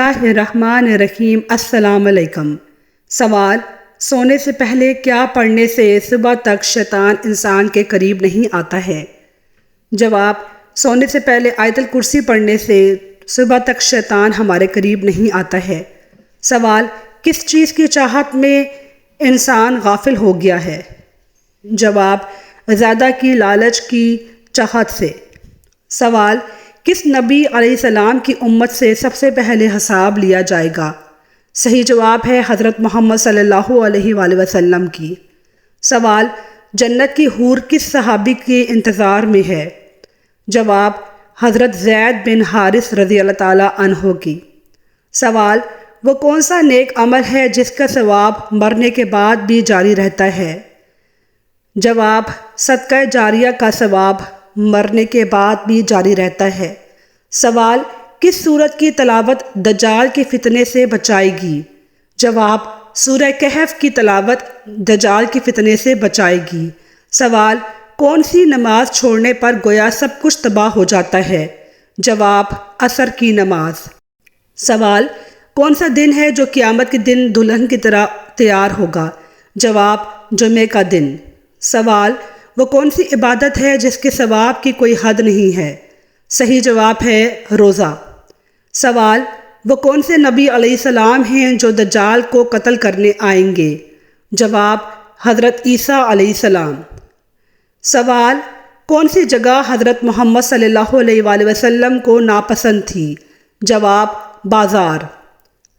اللہ الرحمن الرحیم۔ السلام علیکم۔ سوال: سونے سے پہلے کیا پڑھنے سے صبح تک شیطان انسان کے قریب نہیں آتا ہے؟ جواب: سونے سے پہلے آیت الکرسی پڑھنے سے صبح تک شیطان ہمارے قریب نہیں آتا ہے۔ سوال: کس چیز کی چاہت میں انسان غافل ہو گیا ہے؟ جواب: زیادہ کی لالچ کی چاہت سے۔ سوال: کس نبی علیہ السلام کی امت سے سب سے پہلے حساب لیا جائے گا؟ صحیح جواب ہے حضرت محمد صلی اللہ علیہ وآلہ وسلم کی۔ سوال: جنت کی حور کس صحابی کے انتظار میں ہے؟ جواب: حضرت زید بن حارث رضی اللہ تعالیٰ عنہ کی۔ سوال: وہ کون سا نیک عمل ہے جس کا ثواب مرنے کے بعد بھی جاری رہتا ہے؟ جواب: صدقہ جاریہ کا ثواب مرنے کے بعد بھی جاری رہتا ہے۔ سوال: کس سورت کی تلاوت دجال کے فتنے سے بچائے گی؟ جواب: سورہ کہف کی تلاوت دجال کے فتنے سے بچائے گی۔ سوال: کون سی نماز چھوڑنے پر گویا سب کچھ تباہ ہو جاتا ہے؟ جواب: عصر کی نماز۔ سوال: کون سا دن ہے جو قیامت کے دن دلہن کی طرح تیار ہوگا؟ جواب: جمعے کا دن۔ سوال: وہ کون سی عبادت ہے جس کے ثواب کی کوئی حد نہیں ہے؟ صحیح جواب ہے روزہ۔ سوال: وہ کون سے نبی علیہ السلام ہیں جو دجال کو قتل کرنے آئیں گے؟ جواب: حضرت عیسیٰ علیہ السلام۔ سوال: کون سی جگہ حضرت محمد صلی اللہ علیہ وآلہ وسلم کو ناپسند تھی؟ جواب: بازار۔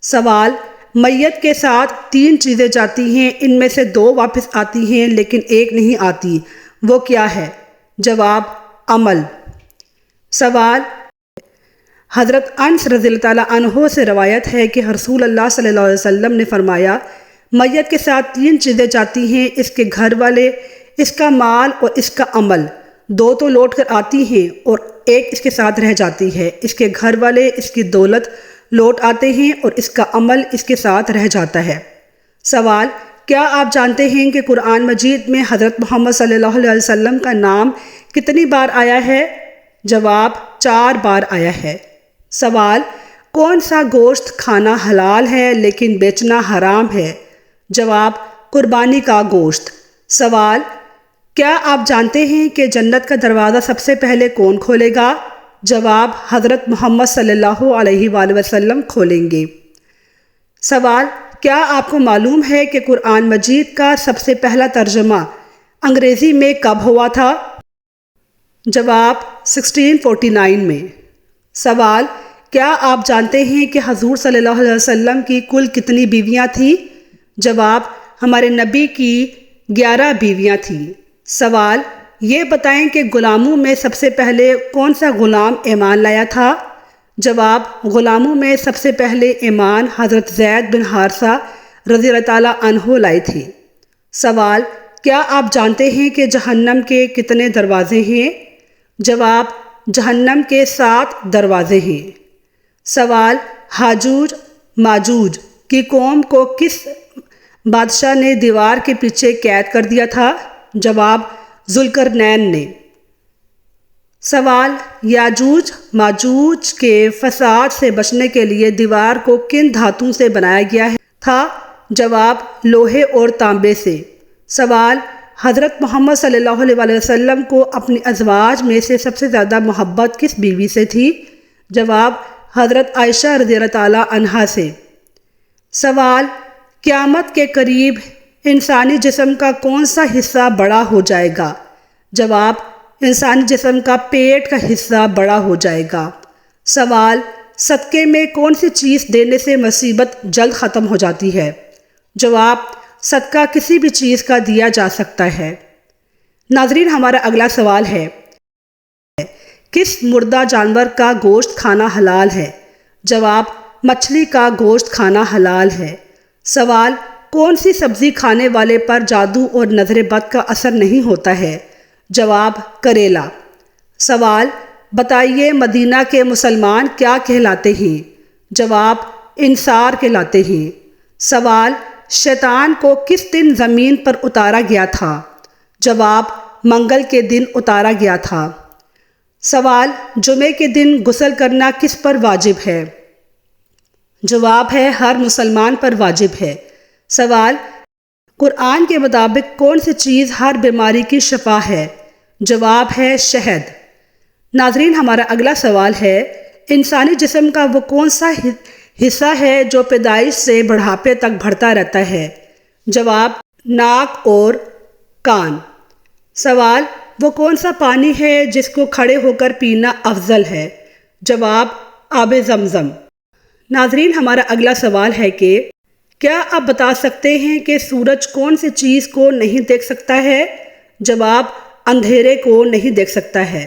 سوال: میت کے ساتھ 3 چیزیں جاتی ہیں، ان میں سے 2 واپس آتی ہیں لیکن ایک نہیں آتی، وہ کیا ہے؟ جواب: عمل۔ سوال: حضرت انس رضی اللہ تعالیٰ عنہ سے روایت ہے کہ رسول اللہ صلی اللہ علیہ وسلم نے فرمایا، میت کے ساتھ 3 چیزیں جاتی ہیں، اس کے گھر والے، اس کا مال اور اس کا عمل۔ 2 تو لوٹ کر آتی ہیں اور ایک اس کے ساتھ رہ جاتی ہے۔ اس کے گھر والے، اس کی دولت لوٹ آتے ہیں اور اس کا عمل اس کے ساتھ رہ جاتا ہے۔ سوال: کیا آپ جانتے ہیں کہ قرآن مجید میں حضرت محمد صلی اللہ علیہ وسلم کا نام کتنی بار آیا ہے؟ جواب: 4 بار آیا ہے۔ سوال: کون سا گوشت کھانا حلال ہے لیکن بیچنا حرام ہے؟ جواب: قربانی کا گوشت۔ سوال: کیا آپ جانتے ہیں کہ جنت کا دروازہ سب سے پہلے کون کھولے گا؟ جواب: حضرت محمد صلی اللہ علیہ وآلہ وسلم کھولیں گے۔ سوال: کیا آپ کو معلوم ہے کہ قرآن مجید کا سب سے پہلا ترجمہ انگریزی میں کب ہوا تھا؟ جواب: 1649 میں۔ سوال: کیا آپ جانتے ہیں کہ حضور صلی اللہ علیہ وسلم کی کل کتنی بیویاں تھیں؟ جواب: ہمارے نبی کی 11 بیویاں تھیں۔ سوال: یہ بتائیں کہ غلاموں میں سب سے پہلے کون سا غلام ایمان لایا تھا؟ جواب: غلاموں میں سب سے پہلے ایمان حضرت زید بن حارثہ رضی اللہ تعالیٰ عنہ لائے تھے۔ سوال: کیا آپ جانتے ہیں کہ جہنم کے کتنے دروازے ہیں؟ جواب: جہنم کے 7 دروازے ہیں۔ سوال: ہاجوج ماجوج کی قوم کو کس بادشاہ نے دیوار کے پیچھے قید کر دیا تھا؟ جواب: ذوالقرنین نے۔ سوال: یاجوج ماجوج کے فساد سے بچنے کے لیے دیوار کو کن دھاتوں سے بنایا گیا تھا؟ جواب: لوہے اور تانبے سے۔ سوال: حضرت محمد صلی اللہ علیہ وآلہ وسلم کو اپنی ازواج میں سے سب سے زیادہ محبت کس بیوی سے تھی؟ جواب: حضرت عائشہ رضی اللہ تعالیٰ عنہا سے۔ سوال: قیامت کے قریب انسانی جسم کا کون سا حصہ بڑا ہو جائے گا؟ جواب: انسانی جسم کا پیٹ کا حصہ بڑا ہو جائے گا۔ سوال: صدقے میں کون سی چیز دینے سے مصیبت جلد ختم ہو جاتی ہے؟ جواب: صدقہ کسی بھی چیز کا دیا جا سکتا ہے۔ ناظرین، ہمارا اگلا سوال ہے، کس مردہ جانور کا گوشت کھانا حلال ہے؟ جواب: مچھلی کا گوشت کھانا حلال ہے۔ سوال: کون سی سبزی کھانے والے پر جادو اور نظر بد کا اثر نہیں ہوتا ہے؟ جواب: کریلا۔ سوال: بتائیے مدینہ کے مسلمان کیا کہلاتے ہیں؟ جواب: انصار کہلاتے ہیں۔ سوال: شیطان کو کس دن زمین پر اتارا گیا تھا؟ جواب: منگل کے دن اتارا گیا تھا۔ سوال: جمعے کے دن غسل کرنا کس پر واجب ہے؟ جواب ہے ہر مسلمان پر واجب ہے۔ سوال، قرآن کے مطابق کون سی چیز ہر بیماری کی شفا ہے؟ جواب ہے شہد۔ ناظرین، ہمارا اگلا سوال ہے، انسانی جسم کا وہ کون سا حصہ ہے جو پیدائش سے بڑھاپے تک بڑھتا رہتا ہے؟ جواب، ناک اور کان۔ سوال، وہ کون سا پانی ہے جس کو کھڑے ہو کر پینا افضل ہے؟ جواب، آب زمزم۔ ناظرین، ہمارا اگلا سوال ہے کہ کیا آپ بتا سکتے ہیں کہ سورج کون سی چیز کو نہیں دیکھ سکتا ہے؟ جواب، اندھیرے کو نہیں دیکھ سکتا ہے۔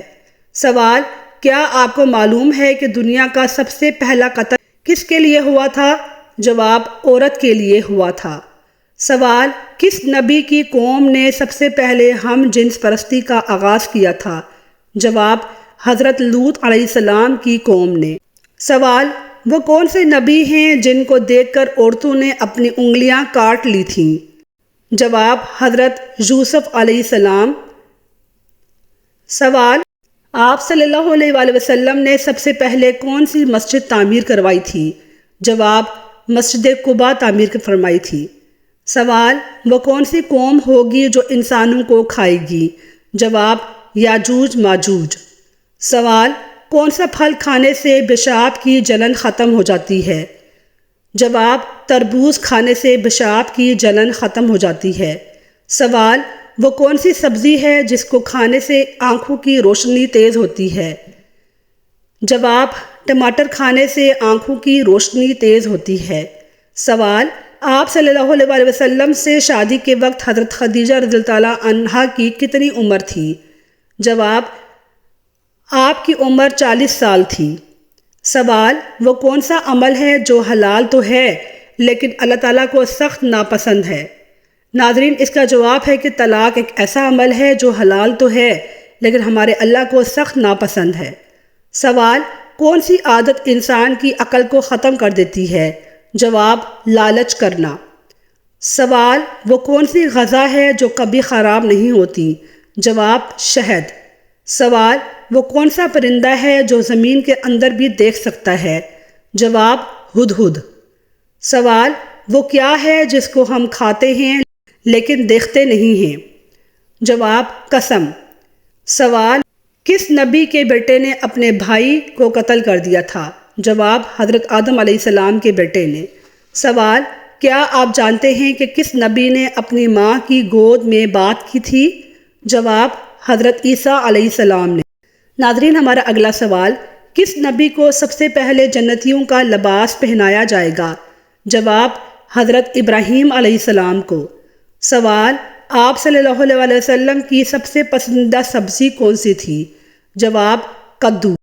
سوال، کیا آپ کو معلوم ہے کہ دنیا کا سب سے پہلا قتل کس کے لیے ہوا تھا؟ جواب، عورت کے لیے ہوا تھا۔ سوال، کس نبی کی قوم نے سب سے پہلے ہم جنس پرستی کا آغاز کیا تھا؟ جواب، حضرت لوط علیہ السلام کی قوم نے۔ سوال، وہ کون سے نبی ہیں جن کو دیکھ کر عورتوں نے اپنی انگلیاں کاٹ لی تھیں؟ جواب، حضرت یوسف علیہ السلام۔ سوال، آپ صلی اللہ علیہ وآلہ وسلم نے سب سے پہلے کون سی مسجد تعمیر کروائی تھی؟ جواب، مسجد قباء تعمیر فرمائی تھی۔ سوال، وہ کون سی قوم ہوگی جو انسانوں کو کھائے گی؟ جواب، یاجوج ماجوج۔ سوال، کون سا پھل کھانے سے پیشاب کی جلن ختم ہو جاتی ہے؟ جواب، تربوز کھانے سے پیشاب کی جلن ختم ہو جاتی ہے۔ سوال، وہ کون سی سبزی ہے جس کو کھانے سے آنکھوں کی روشنی تیز ہوتی ہے؟ جواب، ٹماٹر کھانے سے آنکھوں کی روشنی تیز ہوتی ہے۔ سوال، آپ صلی اللہ علیہ وآلہ وسلم سے شادی کے وقت حضرت خدیجہ رضی اللہ تعالیٰ عنہا کی کتنی عمر تھی؟ جواب، آپ کی عمر 40 سال تھی۔ سوال، وہ کون سا عمل ہے جو حلال تو ہے لیکن اللہ تعالیٰ کو سخت ناپسند ہے؟ ناظرین، اس کا جواب ہے کہ طلاق ایک ایسا عمل ہے جو حلال تو ہے لیکن ہمارے اللہ کو سخت ناپسند ہے۔ سوال، کون سی عادت انسان کی عقل کو ختم کر دیتی ہے؟ جواب، لالچ کرنا۔ سوال، وہ کون سی غذا ہے جو کبھی خراب نہیں ہوتی؟ جواب، شہد۔ سوال، وہ کون سا پرندہ ہے جو زمین کے اندر بھی دیکھ سکتا ہے؟ جواب، ہدہد۔ سوال، وہ کیا ہے جس کو ہم کھاتے ہیں لیکن دیکھتے نہیں ہیں؟ جواب، قسم۔ سوال، کس نبی کے بیٹے نے اپنے بھائی کو قتل کر دیا تھا؟ جواب، حضرت آدم علیہ السلام کے بیٹے نے۔ سوال، کیا آپ جانتے ہیں کہ کس نبی نے اپنی ماں کی گود میں بات کی تھی؟ جواب، حضرت عیسیٰ علیہ السلام نے۔ ناظرین، ہمارا اگلا سوال، کس نبی کو سب سے پہلے جنتیوں کا لباس پہنایا جائے گا؟ جواب، حضرت ابراہیم علیہ السلام کو۔ سوال، آپ صلی اللہ علیہ وآلہ وسلم کی سب سے پسندیدہ سبزی کون سی تھی؟ جواب، کدو۔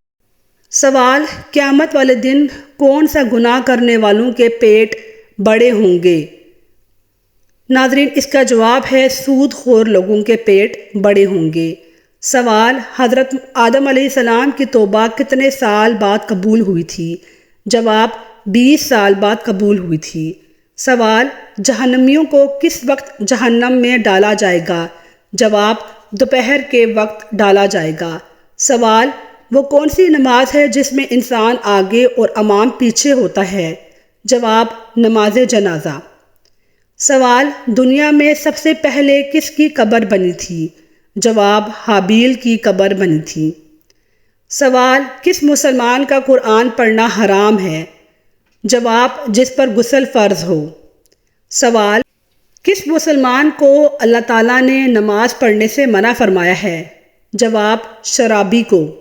سوال، قیامت والے دن کون سا گناہ کرنے والوں کے پیٹ بڑے ہوں گے؟ ناظرین، اس کا جواب ہے سود خور لوگوں کے پیٹ بڑے ہوں گے۔ سوال، حضرت آدم علیہ السلام کی توبہ کتنے سال بعد قبول ہوئی تھی؟ جواب، 20 سال بعد قبول ہوئی تھی۔ سوال، جہنمیوں کو کس وقت جہنم میں ڈالا جائے گا؟ جواب، دوپہر کے وقت ڈالا جائے گا۔ سوال، وہ کون سی نماز ہے جس میں انسان آگے اور امام پیچھے ہوتا ہے؟ جواب، نماز جنازہ۔ سوال، دنیا میں سب سے پہلے کس کی قبر بنی تھی؟ جواب، حابیل کی قبر بنی تھی۔ سوال، کس مسلمان کا قرآن پڑھنا حرام ہے؟ جواب، جس پر غسل فرض ہو۔ سوال، کس مسلمان کو اللہ تعالیٰ نے نماز پڑھنے سے منع فرمایا ہے؟ جواب، شرابی کو۔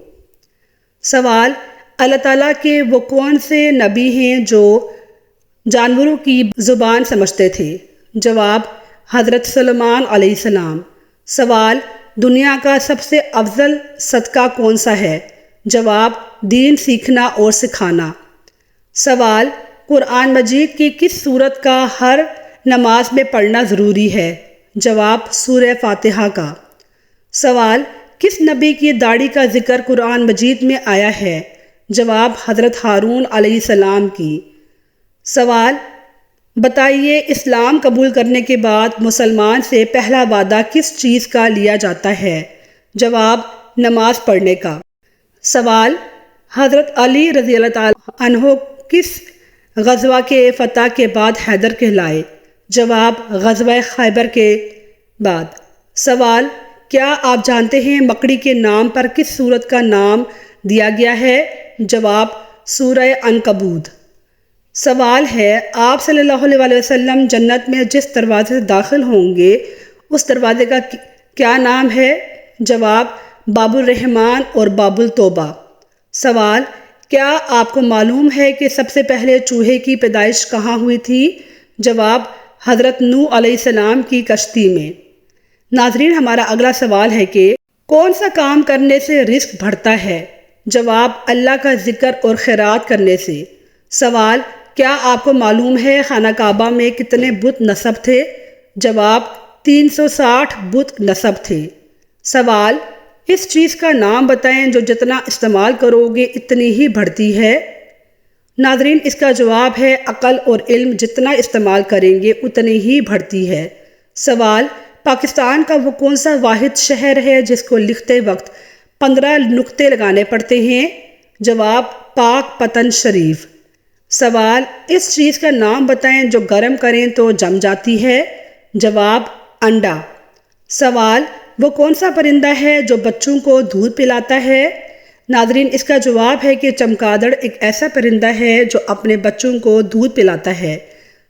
سوال، اللہ تعالیٰ کے وہ کون سے نبی ہیں جو جانوروں کی زبان سمجھتے تھے؟ جواب، حضرت سلیمان علیہ السلام۔ سوال، دنیا کا سب سے افضل صدقہ کون سا ہے؟ جواب، دین سیکھنا اور سکھانا۔ سوال، قرآن مجید کی کس سورت کا ہر نماز میں پڑھنا ضروری ہے؟ جواب، سورہ فاتحہ کا۔ سوال، کس نبی کی داڑھی کا ذکر قرآن مجید میں آیا ہے؟ جواب، حضرت ہارون علیہ السلام کی۔ سوال، بتائیے اسلام قبول کرنے کے بعد مسلمان سے پہلا وعدہ کس چیز کا لیا جاتا ہے؟ جواب، نماز پڑھنے کا۔ سوال، حضرت علی رضی اللہ تعالیٰ عنہ کس غزوہ کے فتح کے بعد حیدر کہلائے؟ جواب: غزوہ خیبر کے بعد۔ سوال: کیا آپ جانتے ہیں مکڑی کے نام پر کس سورت کا نام دیا گیا ہے؟ جواب: سورہ عنکبوت۔ سوال ہے: آپ صلی اللہ علیہ وسلم جنت میں جس دروازے سے داخل ہوں گے اس دروازے کا کیا نام ہے؟ جواب: باب الرحمان اور باب التوبہ۔ سوال: کیا آپ کو معلوم ہے کہ سب سے پہلے چوہے کی پیدائش کہاں ہوئی تھی؟ جواب: حضرت نوح علیہ السلام کی کشتی میں۔ ناظرین، ہمارا اگلا سوال ہے کہ کون سا کام کرنے سے رزق بڑھتا ہے؟ جواب: اللہ کا ذکر اور خیرات کرنے سے۔ سوال: کیا آپ کو معلوم ہے خانہ کعبہ میں کتنے بت نصب تھے؟ جواب: 360 بت نصب تھے۔ سوال: اس چیز کا نام بتائیں جو جتنا استعمال کرو گے اتنی ہی بڑھتی ہے۔ ناظرین، اس کا جواب ہے عقل اور علم جتنا استعمال کریں گے اتنی ہی بڑھتی ہے۔ سوال: پاکستان کا وہ کون سا واحد شہر ہے جس کو لکھتے وقت 15 نقطے لگانے پڑتے ہیں؟ جواب: پاک پتن شریف۔ سوال: اس چیز کا نام بتائیں جو گرم کریں تو جم جاتی ہے؟ جواب: انڈا۔ سوال: وہ کون سا پرندہ ہے جو بچوں کو دودھ پلاتا ہے؟ ناظرین، اس کا جواب ہے کہ چمگادڑ ایک ایسا پرندہ ہے جو اپنے بچوں کو دودھ پلاتا ہے۔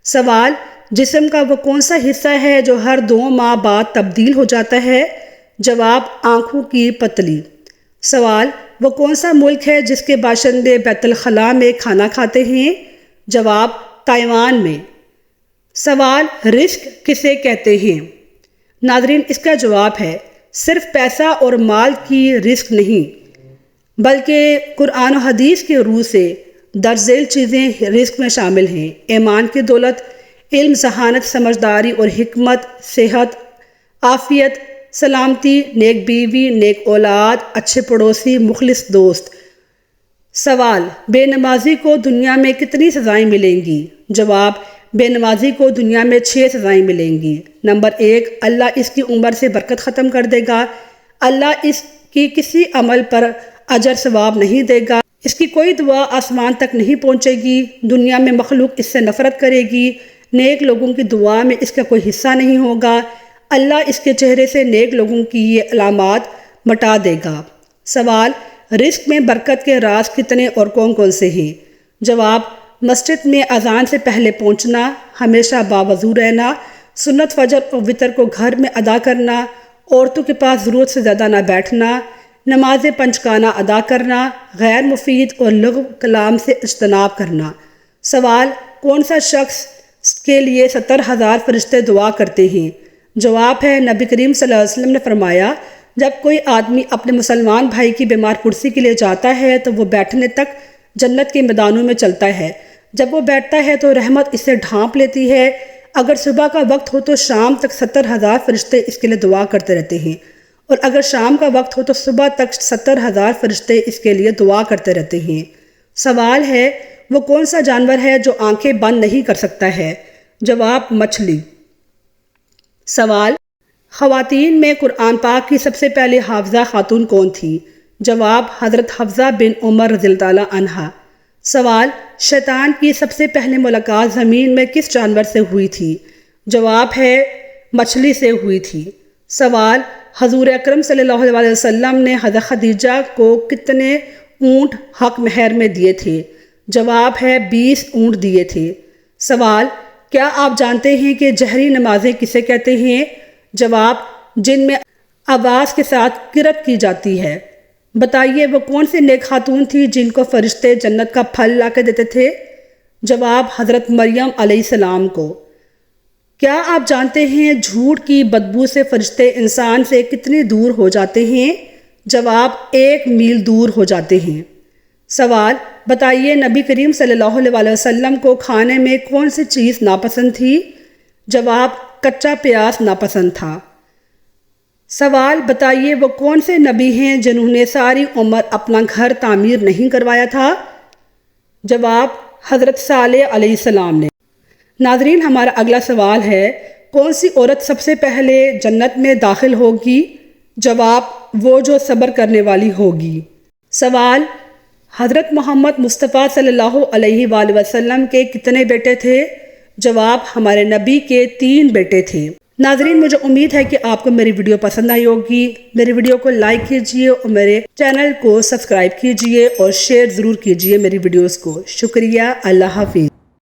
سوال: جسم کا وہ کون سا حصہ ہے جو ہر 2 ماہ بعد تبدیل ہو جاتا ہے؟ جواب: آنکھوں کی پتلی۔ سوال: وہ کون سا ملک ہے جس کے باشندے بیت الخلاء میں کھانا کھاتے ہیں؟ جواب: تائیوان میں۔ سوال: رزق کسے کہتے ہیں؟ ناظرین، اس کا جواب ہے صرف پیسہ اور مال کی رزق نہیں بلکہ قرآن و حدیث کے روح سے درج ذیل چیزیں رزق میں شامل ہیں: ایمان کی دولت، علم، ذہانت، سمجھداری اور حکمت، صحت، عافیت، سلامتی، نیک بیوی، نیک اولاد، اچھے پڑوسی، مخلص دوست۔ سوال: بے نمازی کو دنیا میں کتنی سزائیں ملیں گی؟ جواب: بے نمازی کو دنیا میں 6 سزائیں ملیں گی۔ نمبر 1، اللہ اس کی عمر سے برکت ختم کر دے گا۔ اللہ اس کی کسی عمل پر اجر ثواب نہیں دے گا۔ اس کی کوئی دعا آسمان تک نہیں پہنچے گی۔ دنیا میں مخلوق اس سے نفرت کرے گی۔ نیک لوگوں کی دعا میں اس کا کوئی حصہ نہیں ہوگا۔ اللہ اس کے چہرے سے نیک لوگوں کی یہ علامات مٹا دے گا۔ سوال: رزق میں برکت کے راز کتنے اور کون کون سے ہیں؟ جواب: مسجد میں اذان سے پہلے پہنچنا، ہمیشہ باوضو رہنا، سنت فجر اور وتر کو گھر میں ادا کرنا، عورتوں کے پاس ضرورت سے زیادہ نہ بیٹھنا، نماز پنجگانہ ادا کرنا، غیر مفید اور لغو کلام سے اجتناب کرنا۔ سوال: کون سا شخص کے لیے 70,000 فرشتے دعا کرتے ہیں؟ جواب ہے نبی کریم صلی اللہ علیہ وسلم نے فرمایا، جب کوئی آدمی اپنے مسلمان بھائی کی بیمار پرسی کے لیے جاتا ہے تو وہ بیٹھنے تک جنت کے میدانوں میں چلتا ہے۔ جب وہ بیٹھتا ہے تو رحمت اسے ڈھانپ لیتی ہے۔ اگر صبح کا وقت ہو تو شام تک 70,000 فرشتے اس کے لیے دعا کرتے رہتے ہیں، اور اگر شام کا وقت ہو تو صبح تک 70,000 فرشتے اس کے لیے دعا کرتے رہتے ہیں۔ سوال ہے: وہ کون سا جانور ہے جو آنکھیں بند نہیں کر سکتا ہے؟ جواب: مچھلی۔ سوال: خواتین میں قرآن پاک کی سب سے پہلی حافظہ خاتون کون تھی؟ جواب: حضرت حفصہ بن عمر رضی اللہ عنہا۔ سوال: شیطان کی سب سے پہلی ملاقات زمین میں کس جانور سے ہوئی تھی؟ جواب ہے مچھلی سے ہوئی تھی۔ سوال: حضور اکرم صلی اللہ علیہ وسلم نے حضرت خدیجہ کو کتنے اونٹ حق مہر میں دیے تھے؟ جواب ہے 20 اونٹ دیے تھے۔ سوال: کیا آپ جانتے ہیں کہ جہری نمازیں کسے کہتے ہیں؟ جواب: جن میں آواز کے ساتھ قرأت کی جاتی ہے۔ بتائیے وہ کون سی نیک خاتون تھی جن کو فرشتے جنت کا پھل لا کے دیتے تھے؟ جواب: حضرت مریم علیہ السلام کو۔ کیا آپ جانتے ہیں جھوٹ کی بدبو سے فرشتے انسان سے کتنی دور ہو جاتے ہیں؟ جواب: 1 میل دور ہو جاتے ہیں۔ سوال: بتائیے نبی کریم صلی اللہ علیہ وسلم کو کھانے میں کون سی چیز ناپسند تھی؟ جواب: کچا پیاز ناپسند تھا۔ سوال: بتائیے وہ کون سے نبی ہیں جنہوں نے ساری عمر اپنا گھر تعمیر نہیں کروایا تھا؟ جواب: حضرت صالح علیہ السلام نے۔ ناظرین، ہمارا اگلا سوال ہے: کون سی عورت سب سے پہلے جنت میں داخل ہوگی؟ جواب: وہ جو صبر کرنے والی ہوگی۔ سوال: حضرت محمد مصطفیٰ صلی اللہ علیہ وآلہ وسلم کے کتنے بیٹے تھے؟ جواب: ہمارے نبی کے 3 بیٹے تھے۔ ناظرین، مجھے امید ہے کہ آپ کو میری ویڈیو پسند آئی ہوگی۔ میری ویڈیو کو لائک کیجئے اور میرے چینل کو سبسکرائب کیجئے اور شیئر ضرور کیجئے میری ویڈیوز کو۔ شکریہ، اللہ حافظ۔